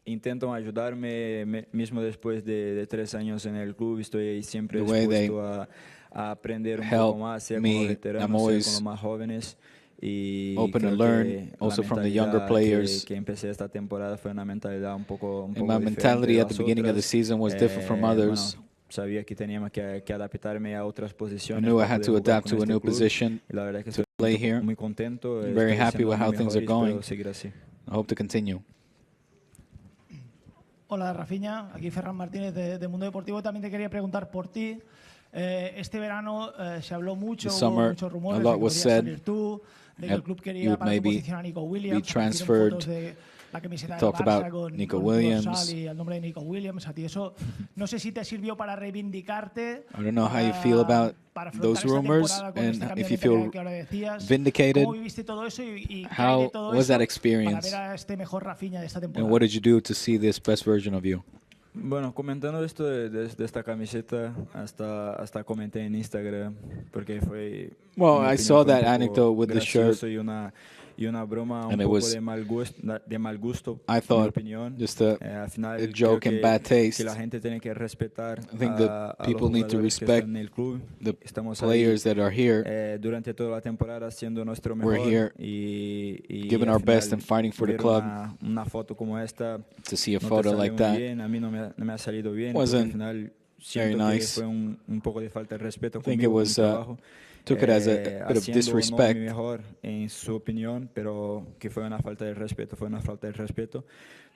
intentan ayudarme, mismo después de 3 años en el club, estoy siempre The way they dispuesto a aprender un help poco más, sea con me, los I'm veteranos, sea con always los más jóvenes. Y open to creo learn que also la from the younger mentalidad players. que empecé esta temporada fue una mentalidad un poco And my diferente mentality de at the las beginning of the otras. season was different from others. Bueno, sabía que teníamos que adaptarme a otras I posiciones knew I para had poder to jugar adapt con to a este new club. position Y la verdad que to estoy play here. muy contento. I'm very Estoy happy haciendo with how mi things mejor are y going. espero seguir así. I hope to continue. Hola, Raphinha. Aquí Ferran Martínez de Mundo Deportivo. También te quería preguntar por ti. Este verano se habló mucho, This hubo summer, muchos a rumores de lot que was podrías said salir tú, de que el club you quería would para tu maybe posición a Nico Williams. be transferred. Fotos de la camiseta del Talked Barça about con Nico tu dorsal Williams. y el nombre de Nico Williams. A ti eso no sé si te sirvió para reivindicarte. I don't know how you feel about para those afrontar esta rumors temporada con and este cambio if de you feel mentalidad que ahora decías. vindicated. ¿Cómo viviste todo eso y qué hay How de todo was eso that para experience? ver a este mejor Raphinha de esta And temporada? what did you do to see this best version of you? Bueno, comentando esto de esta camiseta, hasta comenté en Instagram, porque fue... Well, mi I opinión saw fue un that poco anecdote with the shirt. gracioso y una broma un And it poco was, de mal gusto, I en mi thought, opinión. just Al final a joke creo and bad que taste. la gente tiene que respetar I think that a los people need to jugadores que respect están en el club. the Estamos players ahí, that are here. durante toda la temporada haciendo nuestro We're mejor here y giving al our best final and fighting for the ver club. una foto como esta To see a no te photo sale like muy that bien, a mí no me ha salido bien, porque wasn't al final very siento que nice. fue un poco de falta de respeto I think it conmigo, con mi was trabajo. took it as a bit of Haciendo no mi disrespect. mejor en su opinión, pero que fue una falta de respeto,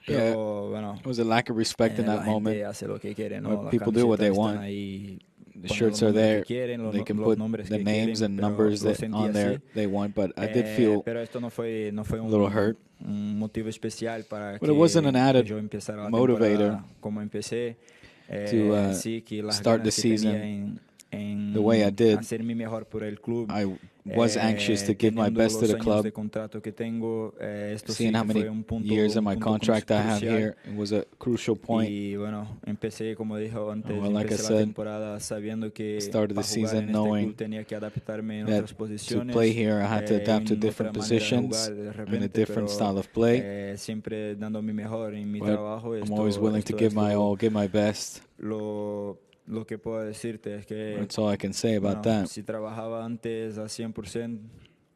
Yeah, Pero bueno, it was a lack of respect in la that gente moment. hace lo que quiere, ¿no? But Las people do what camisetas they están want. ahí, The ponen shirts los are nombres there. que quieren, They can los put nombres the que names quieren, and pero numbers lo that sentí on there así. they want. But I did feel Pero esto no fue a little hurt. un motivo especial para But it wasn't an que added yo empezara la motivator temporada como empecé. to Sí, que las start the ganas que tenía season the way I en did. hacer mi mejor por el club. I was anxious to give my Teniendo best to los the años club. de contrato que tengo, esto sí Seeing how que many fue un punto, years in my un punto contract I have crucial. here, it was a crucial point. Y bueno, empecé, como dijo antes, Well, like I empecé la said, temporada sabiendo que started the para jugar season en este knowing club tenía que adaptarme en that otras to posiciones, play here I had to adapt to en different otra manera de positions jugar de and a repente, different pero style of play. siempre dando mi mejor en mi But trabajo. I'm always willing to give my all, give my best. Lo que puedo decirte es que That's all I can say about that. si trabajaba antes a 100%,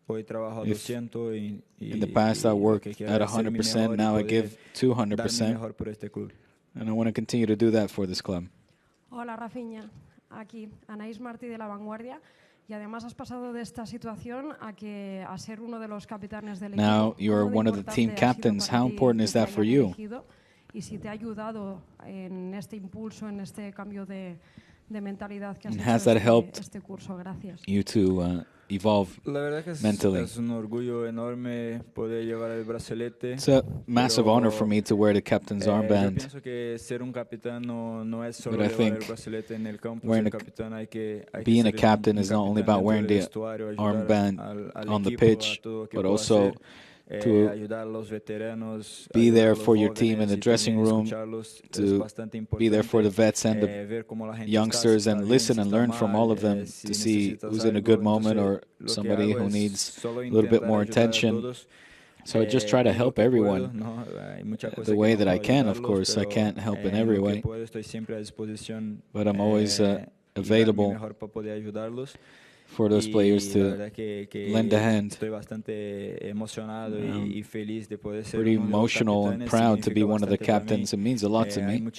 hoy trabajo a 200 y In the past I worked at 100%, now I give dar mi 200%, mejor por este club. and I want to continue to do that for this club. Hola, Raphinha. Aquí, Anaís Martí de La Vanguardia. Y además has pasado de esta situación a ser uno de los capitanes del equipo. Now you're ¿Cómo de one of the importante team ha sido captains. para How ti important que is te that for hayan you? elegido? Y si te ha ayudado en este impulso, en este cambio de mentalidad que has And hecho has that helped este curso. Gracias. you to evolve La verdad que mentally? es un orgullo enorme poder llevar el brazalete. It's a massive honor for me to wear the captain's Yo armband. pienso que ser un capitán no es solo But I llevar el think brazalete en el campo. wearing Ser capitán hay que being a ser captain un is not only capitán about wearing dentro del the vestuario, ayudar armband al on the equipo, a pitch, todo lo que but puedo also hacer, to ayudar a los veteranos, be ayudar there a los for your team in jóvenes the y dressing también room, escucharlos. Es to bastante be there for the importante, vets and the ver cómo la gente youngsters está and bien, listen si and está learn from mal, all of them si to see necesitas who's in a algo. good moment Entonces, or lo que somebody hago who es needs solo a little bit intentar more ayudar a attention. todos, So I just try to en lo help que puedo, everyone ¿no? Hay muchas cosas the que way no that I puedo can. Of ayudarlos, course, I pero, can't help in en every lo que way, puedo estoy siempre a disposición, but I'm always y dar mi available mejor para poder ayudarlos. for those players Y la to verdad que lend a hand. estoy bastante emocionado y feliz de poder ser Pretty uno de los emotional and capitanes. proud to be Significa one of the bastante para mí. captains. It means a lot to Hay me.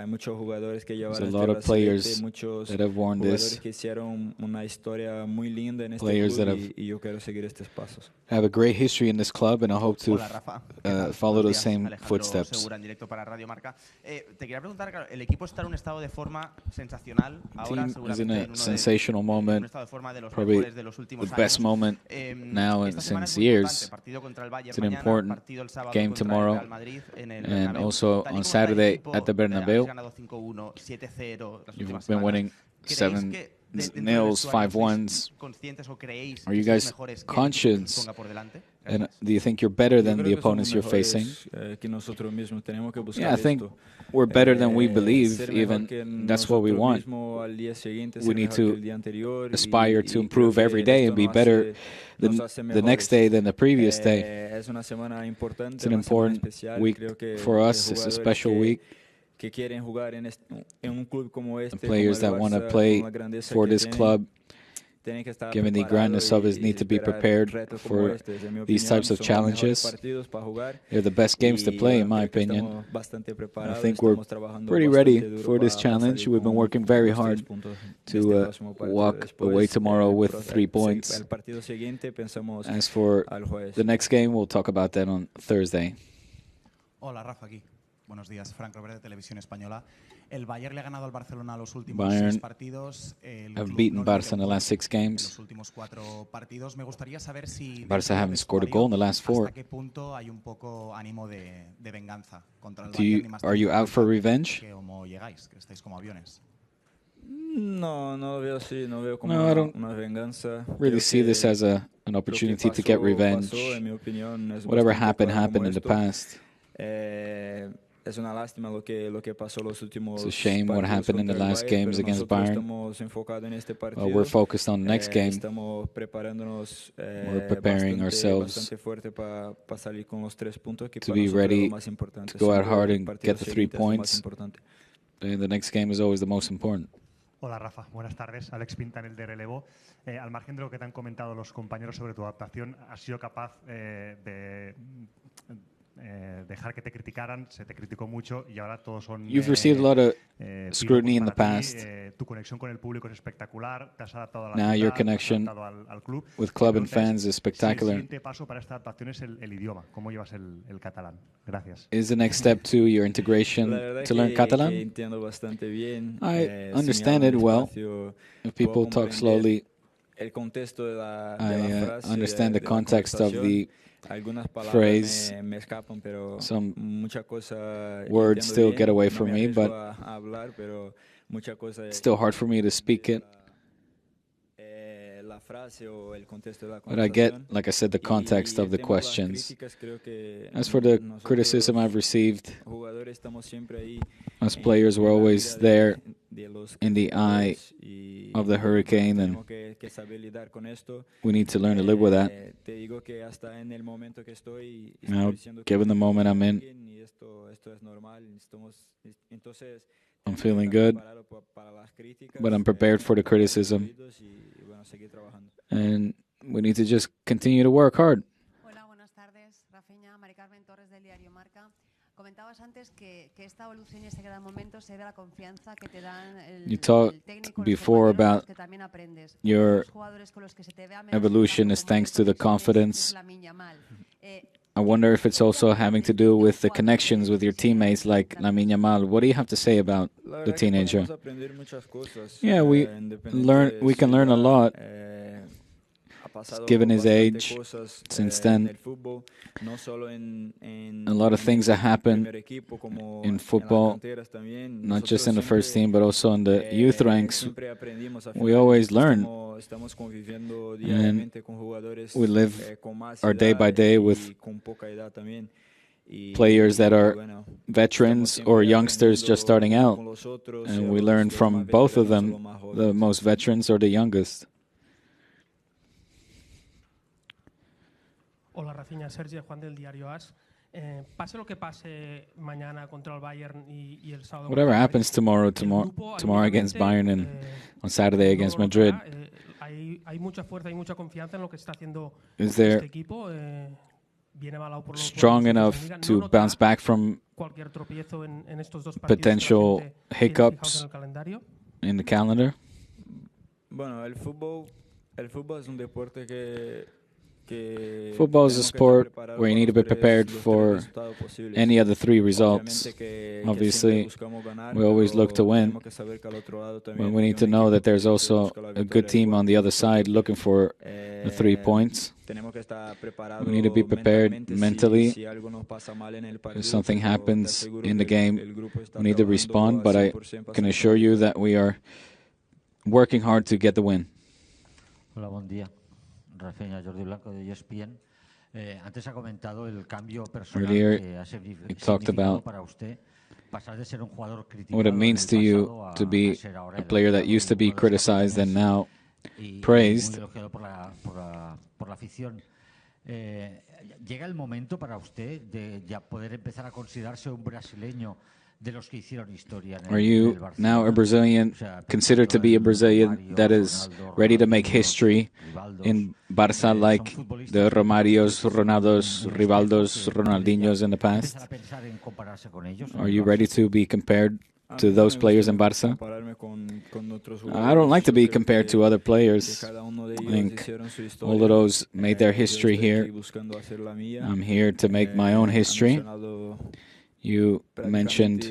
muchos jugadores que There's llevaron a este lot of brazalete, players muchos that have worn jugadores this, que hicieron una historia muy linda en este players club that have y yo quiero seguir estos pasos. have a great history in this club, and I hope to Hola, Rafa. ¿Qué tal? follow Buenos those días, same Alejandro footsteps. Segura, en directo para Radio Marca. Te quería preguntar, claro, el equipo está en un estado de forma sensacional. Ahora, Team is seguramente in a en sensational un moment, estado de forma de los probably mejores de los últimos the años. best moment now Esta semana es since muy years. importante. Partido contra el Bayern It's an mañana, important partido el sábado game contra el tomorrow, Real Madrid en el and Bernabéu. also Tal y on como está el Saturday equipo, at the habéis Bernabéu. ganado 5-1, 7-0 las You've últimas been semanas. winning ¿Creéis 7-0, que nils, 5-1s. Are you guys conscious? And do you think you're better than the opponents you're facing? Yeah, I think we're better than we believe, even. That's what we want. We need to aspire to improve every day and be better the next day than the previous day. It's an important week for us. It's a special week. The players that want to play for this club, given the grandness of it, need to be prepared for these types of challenges. They're the best games to play, in my opinion. I think we're pretty ready for this challenge. We've been working very hard to walk away tomorrow with 3 points. As for the next game, we'll talk about that on Thursday. Hola, Rafa, aquí. Buenos días, Frank Robert de Televisión Española. El Bayern le ha ganado al Barcelona los últimos 6 partidos. Have beaten Barça in the last 6 games. Los últimos 4 partidos. Me gustaría saber si Barça haven't scored a goal in the last 4. ¿Hasta qué punto hay un poco ánimo de venganza contra el Bayern? Are you out for revenge? ¿Cómo llegáis? Que estáis como aviones. No lo veo así. No veo como una venganza. Really see this as an opportunity to get revenge. Whatever happened in the past. Es una lástima lo que pasó los últimos. It's a shame what happened in the last games against Bayern. Well, we're focused on the next game. We're preparing ourselves to be ready to go out hard and get the 3 points. And the next game is always the most important. Hola Rafa, buenas tardes. Alex Pintanel de Relevo. Al margen de lo que te han comentado los compañeros sobre tu adaptación, ¿has sido capaz de dejar que te criticaran? Se te criticó mucho y ahora todos son... You've received a lot of scrutiny in the past. Tu conexión con el público es espectacular. Te has adaptado a la Now ciudad, your connection al club. with club and fans is spectacular. El siguiente paso para esta adaptación es el idioma. ¿Cómo llevas el catalán? Gracias. Is the next step to your integration to learn Catalan? I understand it well. If people talk slowly, I understand the context of the phrase. Some words still get away from me, but it's still hard for me to speak it. But I get, like I said, the context of the questions. As for the criticism I've received, us players were always there in the eye of the hurricane, and we need to learn to live with that. Now, given the moment I'm in, I'm feeling good, but I'm prepared for the criticism, and we need to just continue to work hard. Hola, buenas tardes. Raphinha, Torres del diario Marca. Comentabas antes que esta evolución y este gran momento se debe a la confianza que te dan You talked before about your evolution is thanks to the confidence. I wonder if it's also having to do with the connections with your teammates like Lamine Yamal. What do you have to say about the teenager? Yeah, we can learn a lot. Given his age, since then, a lot of things that happen in football, not just in the first team, but also in the youth ranks. We always learn, and we live our day by day with players that are veterans or youngsters just starting out, and we learn from both of them, the most veterans or the youngest. Hola Raphinha, Sergio Juan del diario AS. Pase lo que pase mañana contra el Bayern y el sábado. Whatever happens tomorrow against Bayern and on Saturday against Madrid. Hay mucha fuerza, hay mucha confianza en lo que está haciendo este equipo. Strong enough to bounce back from potential hiccups in the calendar? Bueno, el fútbol es un deporte que Football is a sport where you need to be prepared for any of the 3 results. Obviously, we always look to win, but we need to know that there's also a good team on the other side looking for the 3 points. We need to be prepared mentally. If something happens in the game, we need to respond, but I can assure you that we are working hard to get the win. Hola, buen día. Raphinha, Jordi Blanco de ESPN. Antes ha comentado el cambio personal que ha significado para usted pasar de ser un jugador criticado what it means to you to be a player that used to be criticized and now praised. Muy elogiado por la afición. ¿Llega el momento para usted de ya poder empezar a considerarse un brasileño de los que hicieron historia en el Barcelona? Are you now a Brazilian, considered to be a Brazilian that is ready to make history in Barça like the Romarios, Ronaldos, Rivaldos, Ronaldinhos in the past? Are you ready to be compared to those players in Barça? I don't like to be compared to other players. I think all of those made their history here. I'm here to make my own history. You mentioned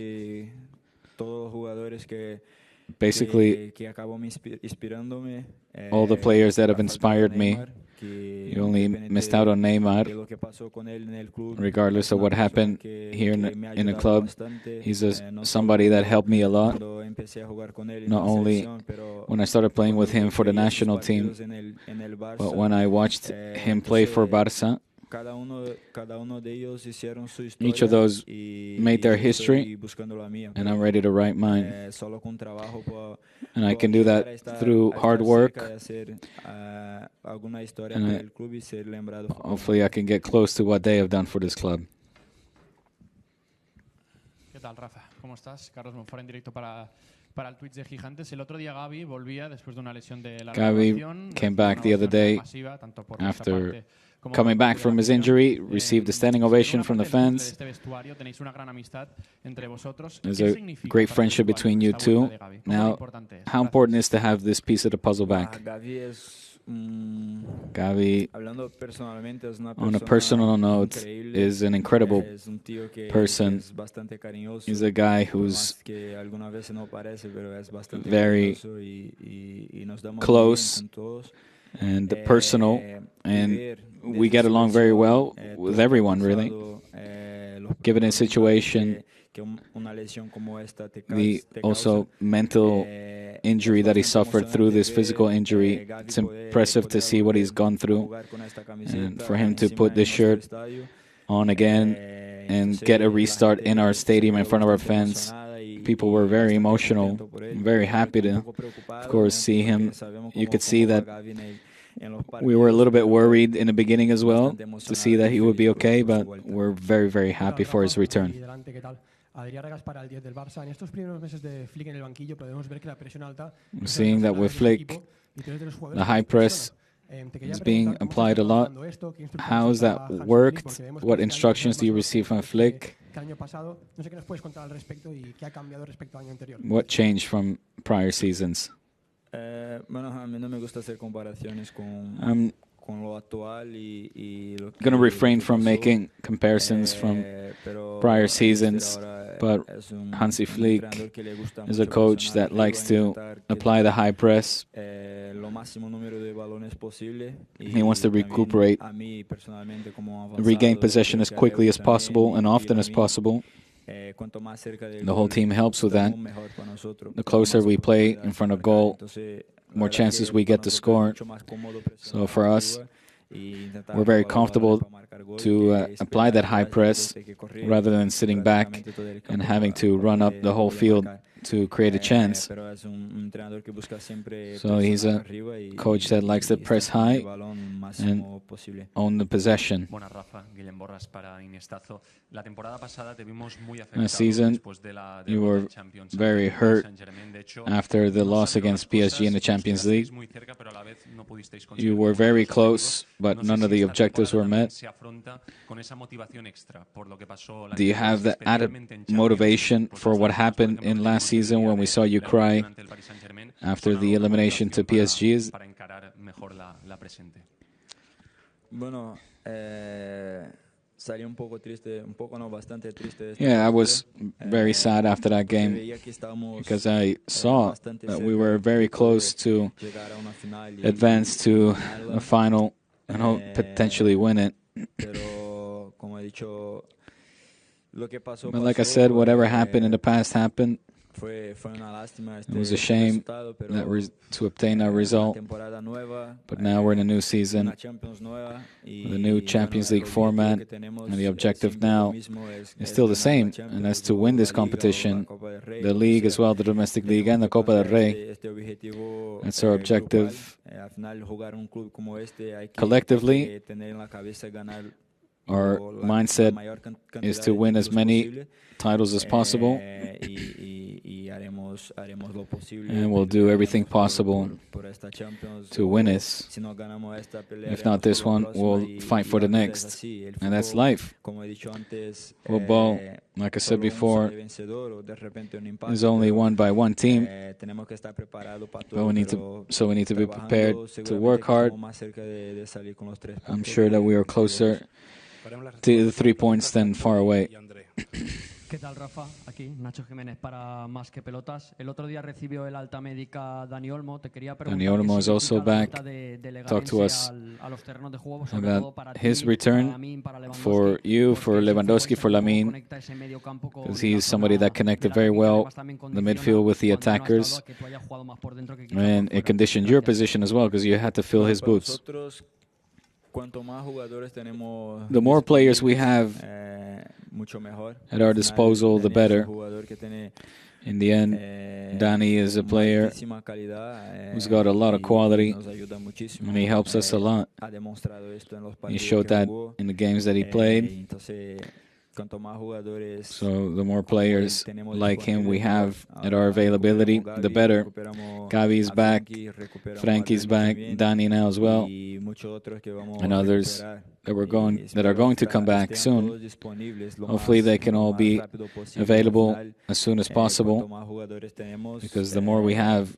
basically all the players that have inspired me. You only missed out on Neymar. Regardless of what happened here in the club, he's somebody that helped me a lot. Not only when I started playing with him for the national team, but when I watched him play for Barça. Each of those made their history, and I'm ready to write mine. And I can do that through hard work, and hopefully I can get close to what they have done for this club. ¿Qué tal, Rafa? ¿Cómo estás? Carlos Monfort en directo para el Twitch de Gigantes. El otro día Gavi volvía después de una lesión de la Gavi came back the other day after coming back from his injury, received a standing ovation from the fans. There's a great friendship between you two. Now, how important is to have this piece of the puzzle back? Gavi, on a personal note, is an incredible person. He's a guy who's very close and personal, and we get along very well with everyone, really. Given a situation, the also mental injury that he suffered through this physical injury, it's impressive to see what he's gone through, and for him to put this shirt on again and get a restart in our stadium in front of our fans. People were very emotional, very happy to, of course, see him. You could see that we were a little bit worried in the beginning as well to see that he would be okay, but we're very, very happy for his return. Seeing that with Flick, the high press is being applied a lot. How has that worked? What instructions do you receive from Flick? What changed from prior seasons? I'm going to refrain from making comparisons from prior seasons, but Hansi Flick is a coach that likes to apply the high press. He wants to recuperate, regain possession as quickly as possible and often as possible. The whole team helps with that. The closer we play in front of goal, more chances we get to score. So for us, we're very comfortable to apply that high press rather than sitting back and having to run up the whole field to create a chance. So he's a coach that likes to press high and own the possession. Last season, you were very hurt after the loss against PSG in the Champions League. You were very close, but none of the objectives were met. Do you have the added motivation for what happened in last season when we saw you cry after the elimination to PSG? Yeah, I was very sad after that game because I saw that we were very close to advance to a final and potentially win it. But like I said, whatever happened in the past happened. It was a shame to obtain that result, but now we're in a new season, with a new Champions League format, and the objective now is still the same, and that's to win this competition, the league as well, the domestic league and the Copa del Rey. That's our objective. Collectively, our mindset is to win as many titles as possible, and we'll do everything possible to win this. If not this one, we'll fight for the next, and that's life. Football, like I said before, is only won by one team, but we need to be prepared to work hard. I'm sure that we are closer to the 3 points than far away. ¿Qué tal, Rafa? Aquí, Nacho Jiménez para Más que Pelotas. El otro día recibió el alta médica Dani Olmo. Te quería preguntar Dani Olmo is also back. Talk to us about his return for you, for Lewandowski, for Lamine, because he's somebody that connected very well the midfield with the attackers, and it conditioned your position as well because you had to fill his boots. The more players we have at our disposal, the better. In the end, Dani is a player who's got a lot of quality, and he helps us a lot. He showed that in the games that he played. So the more players like him we have at our availability, the better. Gavi's back, Frankie's back, Dani now as well, and others that are going to come back soon. Hopefully they can all be available as soon as possible, because the more we have,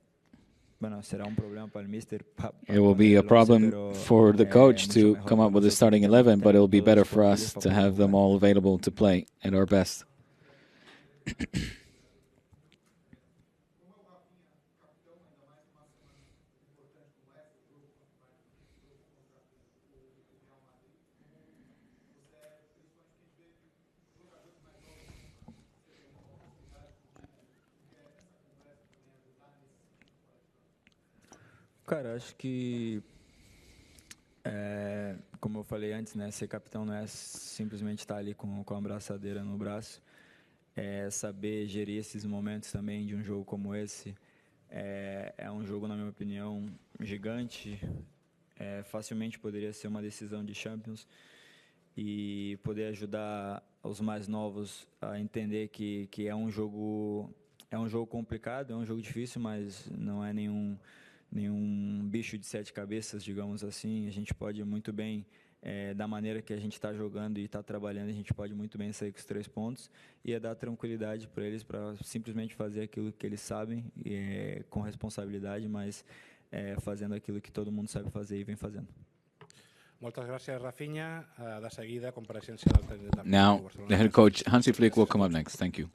it will be a problem for the coach to come up with a starting 11, but it will be better for us to have them all available to play at our best. Cara, acho que, como eu falei antes, né, ser capitão não é simplesmente estar ali com a abraçadeira no braço, é saber gerir esses momentos também de um jogo como esse. É um jogo, na minha opinião, gigante, facilmente poderia ser uma decisão de Champions, e poder ajudar os mais novos a entender que é um jogo complicado, é um jogo difícil, mas não é nenhum bicho de 7 cabeças, digamos assim. A gente pode muito bem, da maneira que a gente está jogando e está trabalhando, a gente pode muito bem sair com os 3 pontos e dar tranquilidade para eles, para simplesmente fazer aquilo que eles sabem, com responsabilidade, mas fazendo aquilo que todo mundo sabe fazer e vem fazendo. Muchas gracias, Raphinha. Da seguida, comparecencia del técnico. Now, the head coach Hansi Flick will come up next. Thank you.